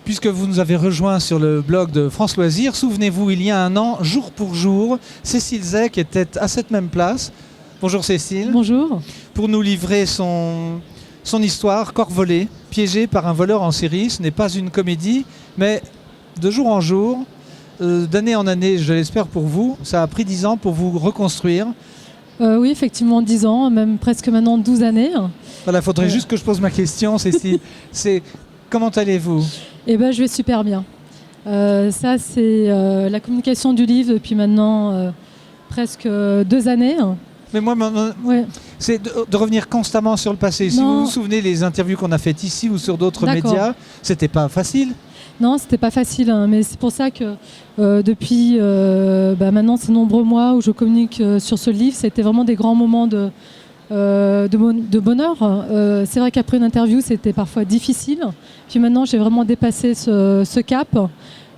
puisque vous nous avez rejoints sur le blog de France Loisirs, souvenez-vous, il y a un an, jour pour jour, Cécile Zec était à cette même place. Bonjour Cécile. Bonjour. Pour nous livrer son histoire, corps volé, piégé par un voleur en série. Ce n'est pas une comédie, mais de jour en jour, d'année en année, je l'espère pour vous, ça a pris 10 ans pour vous reconstruire. Oui, effectivement, 10 ans, même presque maintenant 12 années. Voilà, il faudrait juste que je pose ma question, Cécile. Comment allez-vous ? Eh bien, je vais super bien. Ça, c'est la communication du livre depuis maintenant presque 2 années. Mais moi, Ouais. c'est de revenir constamment sur le passé. Si vous vous souvenez, les interviews qu'on a faites ici ou sur d'autres médias, c'était pas facile. Non, c'était pas facile, hein, mais c'est pour ça que depuis maintenant ces nombreux mois où je communique sur ce livre, c'était vraiment des grands moments de bonheur. C'est vrai qu'après une interview, c'était parfois difficile. Puis maintenant, j'ai vraiment dépassé ce cap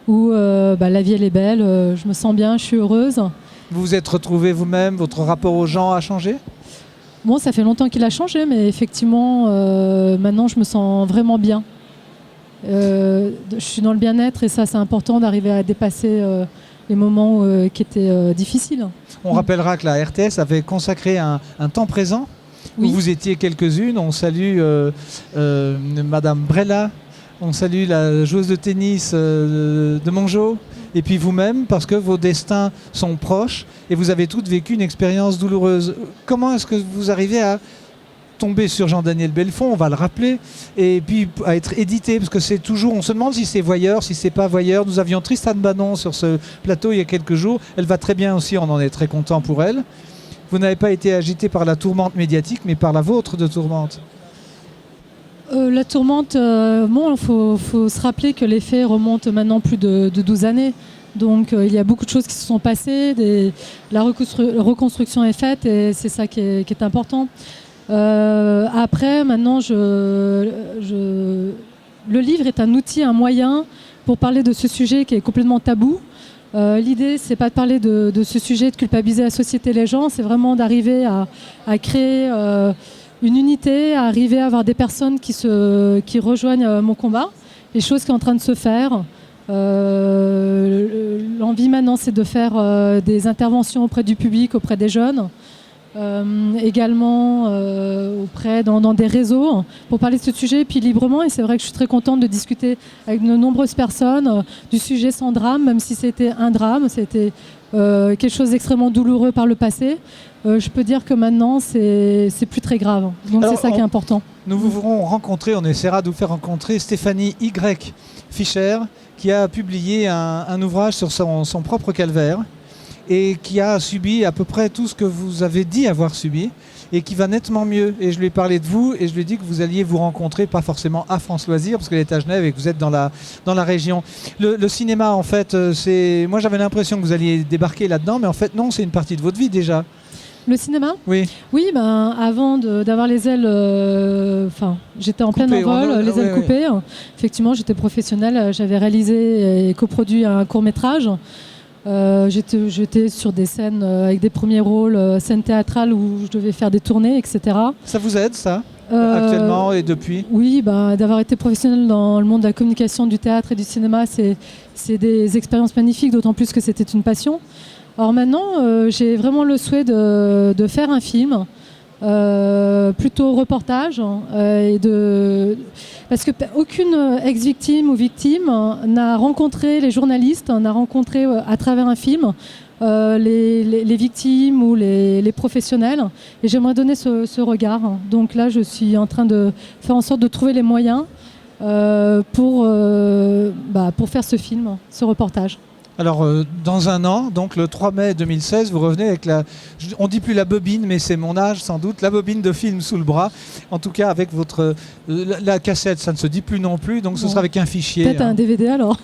où la vie, elle est belle, je me sens bien, je suis heureuse. Vous vous êtes retrouvé vous-même, votre rapport aux gens a changé ? Bon, ça fait longtemps qu'il a changé, mais effectivement, maintenant, je me sens vraiment bien. Je suis dans le bien-être et ça, c'est important d'arriver à dépasser les moments qui étaient difficiles. On rappellera que la RTS avait consacré un temps présent où vous étiez quelques-unes. On salue Madame Brella, on salue la joueuse de tennis de Mongeau, et puis vous-même, parce que vos destins sont proches et vous avez toutes vécu une expérience douloureuse. Comment est-ce que vous arrivez à tomber sur Jean-Daniel Belfond, on va le rappeler, et puis à être édité, parce que c'est toujours, on se demande si c'est voyeur, si c'est pas voyeur. Nous avions Tristan Banon sur ce plateau il y a quelques jours, elle va très bien aussi, on en est très content pour elle. Vous n'avez pas été agité par la tourmente médiatique, mais par la vôtre de tourmente. La tourmente, il faut se rappeler que les faits remontent maintenant plus de 12 années. Donc il y a beaucoup de choses qui se sont passées, la reconstruction est faite et c'est ça qui est important. Après, maintenant, le livre est un outil, un moyen pour parler de ce sujet qui est complètement tabou. L'idée, c'est pas de parler de ce sujet, de culpabiliser la société, les gens, c'est vraiment d'arriver à créer une unité, à arriver à avoir des personnes qui rejoignent mon combat, les choses qui sont en train de se faire. L'envie maintenant, c'est de faire des interventions auprès du public, auprès des jeunes. Également dans des réseaux pour parler de ce sujet puis librement, et c'est vrai que je suis très contente de discuter avec de nombreuses personnes du sujet sans drame, même si c'était un drame, c'était quelque chose d'extrêmement douloureux par le passé. Je peux dire que maintenant c'est plus très grave, donc c'est ça qui est important. Nous vous ferons rencontrer, on essaiera de vous faire rencontrer Stéphanie Y. Fischer, qui a publié un ouvrage sur son propre calvaire et qui a subi à peu près tout ce que vous avez dit avoir subi et qui va nettement mieux. Et je lui ai parlé de vous et je lui ai dit que vous alliez vous rencontrer, pas forcément à France Loisirs, parce qu'elle est à Genève et que vous êtes dans la région. Le cinéma, en fait, moi j'avais l'impression que vous alliez débarquer là-dedans, mais en fait non, c'est une partie de votre vie déjà. Le cinéma ? Oui. Oui, avant d'avoir les ailes, j'étais en plein envol, les ailes coupées. Effectivement, j'étais professionnelle, j'avais réalisé et coproduit un court-métrage. J'étais sur des scènes avec des premiers rôles, scènes théâtrales où je devais faire des tournées, etc. Ça vous aide, ça, actuellement et depuis ? Oui, d'avoir été professionnelle dans le monde de la communication, du théâtre et du cinéma, c'est des expériences magnifiques, d'autant plus que c'était une passion. Alors maintenant, j'ai vraiment le souhait de faire un film, plutôt reportage, parce qu'aucune ex-victime ou victime n'a rencontré les journalistes, n'a rencontré à travers un film les victimes ou les professionnels, et j'aimerais donner ce regard. Donc là, je suis en train de faire en sorte de trouver les moyens pour faire ce film, ce reportage. Alors, dans un an, donc le 3 mai 2016, vous revenez avec on dit plus la bobine, mais c'est mon âge sans doute, la bobine de film sous le bras. En tout cas, avec la cassette, ça ne se dit plus non plus, donc ce sera avec un fichier. Peut-être un DVD alors.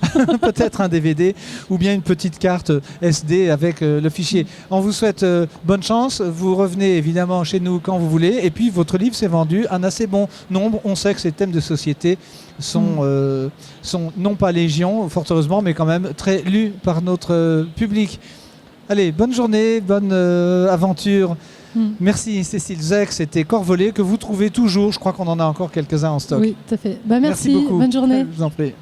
Peut-être un DVD, ou bien une petite carte SD avec le fichier. On vous souhaite bonne chance. Vous revenez évidemment chez nous quand vous voulez. Et puis, votre livre s'est vendu un assez bon nombre. On sait que ces thèmes de société sont non pas légion, fort heureusement, mais quand même très lus par notre public. Allez, bonne journée, bonne aventure. Merci Cécile Zec, c'était Corps volé que vous trouvez toujours. Je crois qu'on en a encore quelques-uns en stock. Oui, tout à fait. Merci beaucoup. Bonne journée. Je vous en prie.